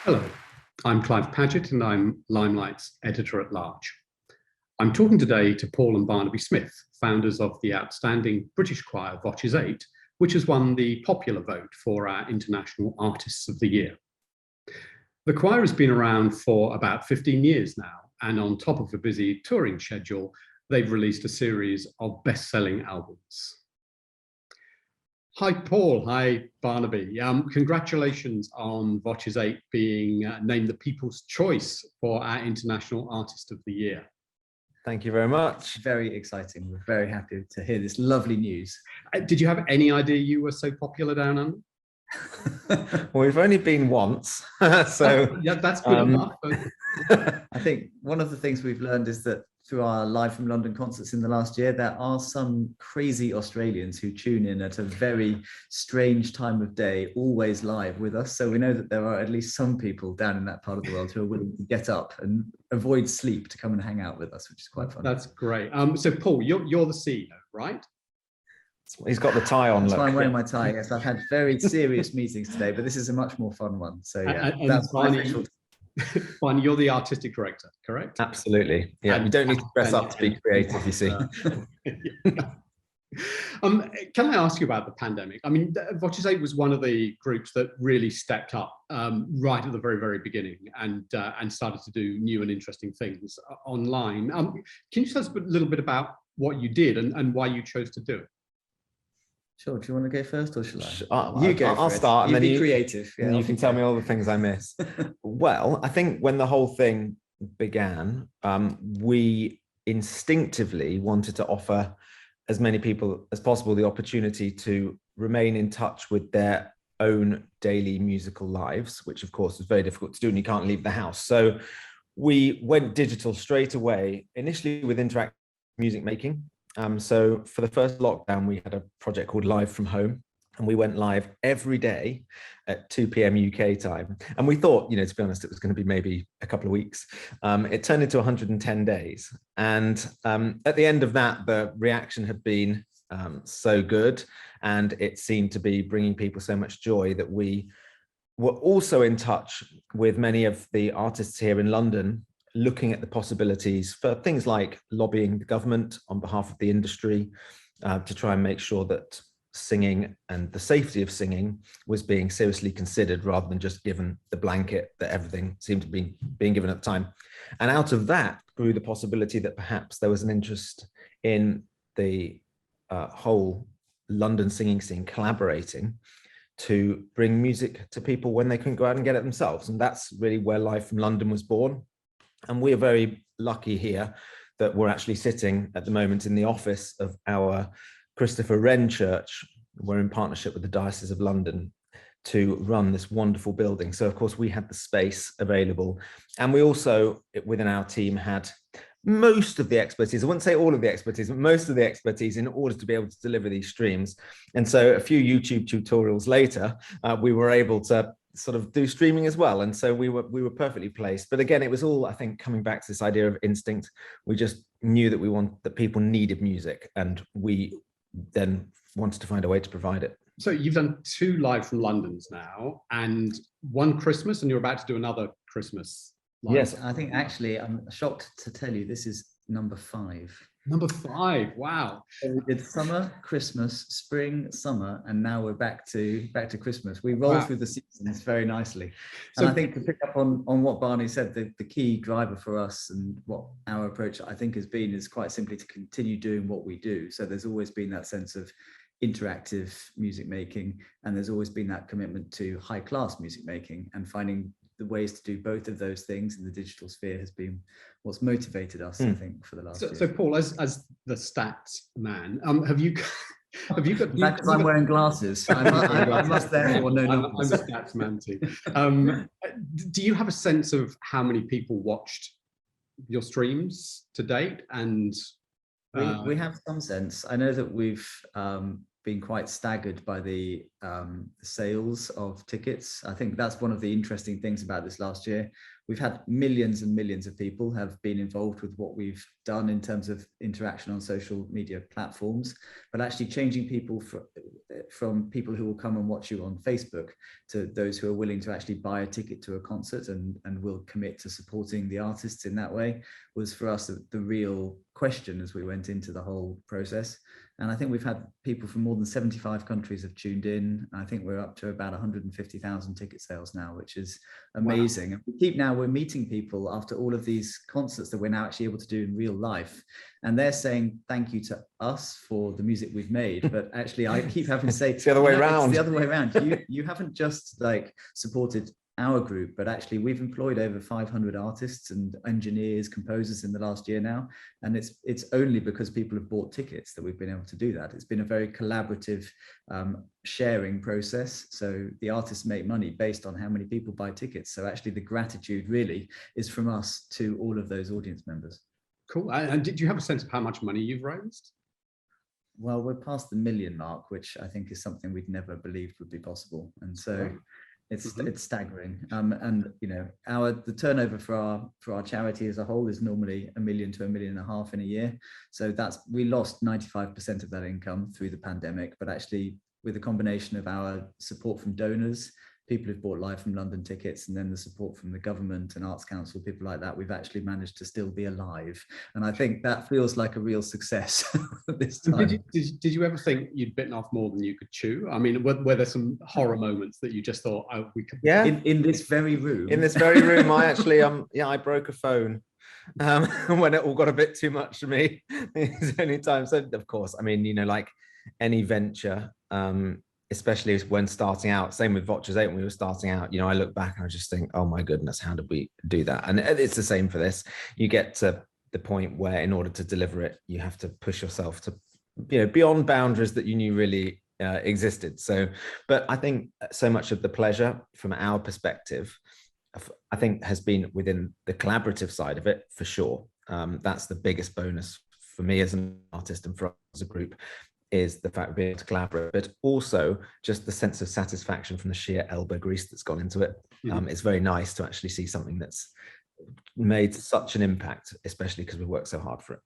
Hello, I'm Clive Paget and I'm Limelight's editor-at-large. I'm talking today to Paul and Barnaby Smith, founders of the outstanding British choir Voces8, which has won the popular vote for our International Artists of the Year. The choir has been around for about 15 years now, and on top of a busy touring schedule, they've released a series of best-selling albums. Hi, Paul. Hi, Barnaby. Congratulations on Voces8 being named the People's Choice for our International Artist of the Year. Thank you very much. Very exciting. We're very happy to hear this lovely news. Did you have any idea you were so popular down under? Well, we've only been once, so yeah, that's good enough. I think one of the things we've learned is that through our Live from London concerts in the last year, there are some crazy Australians who tune in at a very strange time of day, always live with us. So we know that there are at least some people down in that part of the world who are willing to get up and avoid sleep to come and hang out with us, which is quite fun. That's great. So Paul, you're the CEO, right? He's got the tie on. That's why I'm wearing my tie. Yes, I've had very serious meetings today, but this is a much more fun one. So yeah, and that's my official. Barney, you're the artistic director, correct? Absolutely. Yeah, you don't need to dress up to be creative, you see. Can I ask you about the pandemic? I mean, Voces8 was one of the groups that really stepped up right at the very, very beginning and started to do new and interesting things online. Can you tell us a little bit about what you did and why you chose to do it? Sure. Do you want to go first, or shall I? You go. I'll start, and then be creative. Yeah, and you can tell me all the things I miss. Well, I think when the whole thing began, we instinctively wanted to offer as many people as possible the opportunity to remain in touch with their own daily musical lives, which of course is very difficult to do, and you can't leave the house. So we went digital straight away, initially with interactive music making. So for the first lockdown, we had a project called Live from Home, and we went live every day at 2 p.m. UK time. And we thought, to be honest, it was going to be maybe a couple of weeks. It turned into 110 days. And at the end of that, the reaction had been so good, and it seemed to be bringing people so much joy that we were also in touch with many of the artists here in London, looking at the possibilities for things like lobbying the government on behalf of the industry to try and make sure that singing and the safety of singing was being seriously considered rather than just given the blanket that everything seemed to be being given at the time. And out of that grew the possibility that perhaps there was an interest in the whole London singing scene collaborating to bring music to people when they couldn't go out and get it themselves. And that's really where Live from London was born. And we're very lucky here that we're actually sitting at the moment in the office of our Christopher Wren Church. We're in partnership with the Diocese of London to run this wonderful building. So of course we had the space available, and we also within our team had most of the expertise. I wouldn't say all of the expertise, but most of the expertise in order to be able to deliver these streams. And so a few YouTube tutorials later, we were able to sort of do streaming as well, and so we were perfectly placed. But again, it was all, I think, coming back to this idea of instinct. We just knew that people needed music, and we then wanted to find a way to provide it. So you've done 2 Live from Londons now, and one Christmas, and you're about to do another Christmas live. Yes, I think actually I'm shocked to tell you this is number 5. Number 5, wow. So we did summer, Christmas, spring, summer, and now we're back to Christmas. We roll through the seasons very nicely. And I think to pick up on what Barney said, the key driver for us and what our approach I think has been is quite simply to continue doing what we do. So there's always been that sense of interactive music making, and there's always been that commitment to high class music making, and finding the ways to do both of those things in the digital sphere has been what's motivated us, I think, for the last year. So Paul, as the stats man, have you got? Because I'm wearing glasses. I must therefore know numbers. I'm a stats man too. Do you have a sense of how many people watched your streams to date? And we have some sense. I know that we've been quite staggered by the sales of tickets. I think that's one of the interesting things about this last year. We've had millions and millions of people have been involved with what we've done in terms of interaction on social media platforms, but actually changing people from people who will come and watch you on Facebook to those who are willing to actually buy a ticket to a concert and will commit to supporting the artists in that way was for us the real question as we went into the whole process. And I think we've had people from more than 75 countries have tuned in. I think we're up to about 150,000 ticket sales now, which is amazing. Wow. And we're meeting people after all of these concerts that we're now actually able to do in real life. And they're saying thank you to us for the music we've made. But actually, I keep having to say, it's the other way around. It's the other way around. You haven't just like supported our group, but actually we've employed over 500 artists and engineers, composers in the last year now, and it's only because people have bought tickets that we've been able to do that. It's been a very collaborative sharing process, so the artists make money based on how many people buy tickets. So actually the gratitude really is from us to all of those audience members. Cool. And did you have a sense of how much money you've raised? Well, we're past the million mark, which I think is something we'd never believed would be possible, and so right. It's staggering, and you know, the turnover for our charity as a whole is normally $1 million to $1.5 million in a year. So we lost 95% of that income through the pandemic, but actually with a combination of our support from donors, people who've bought Live from London tickets, and then the support from the government and Arts Council, people like that, we've actually managed to still be alive. And I think that feels like a real success this time. Did you ever think you'd bitten off more than you could chew? I mean, were there some horror moments that you just thought, oh, we could? Yeah. In this very room. In this very room, I actually, I broke a phone when it all got a bit too much for me. It's the only time. So of course, I mean, you know, like any venture, especially when starting out, same with Voces8, when we were starting out, you know, I look back and I just think, oh my goodness, how did we do that? And it's the same for this. You get to the point where in order to deliver it, you have to push yourself to, you know, beyond boundaries that you knew really existed. So, but I think so much of the pleasure from our perspective, I think has been within the collaborative side of it, for sure. That's the biggest bonus for me as an artist and for us as a group, is the fact of being able to collaborate, but also just the sense of satisfaction from the sheer elbow grease that's gone into it. It's very nice to actually see something that's made such an impact, especially because we worked so hard for it.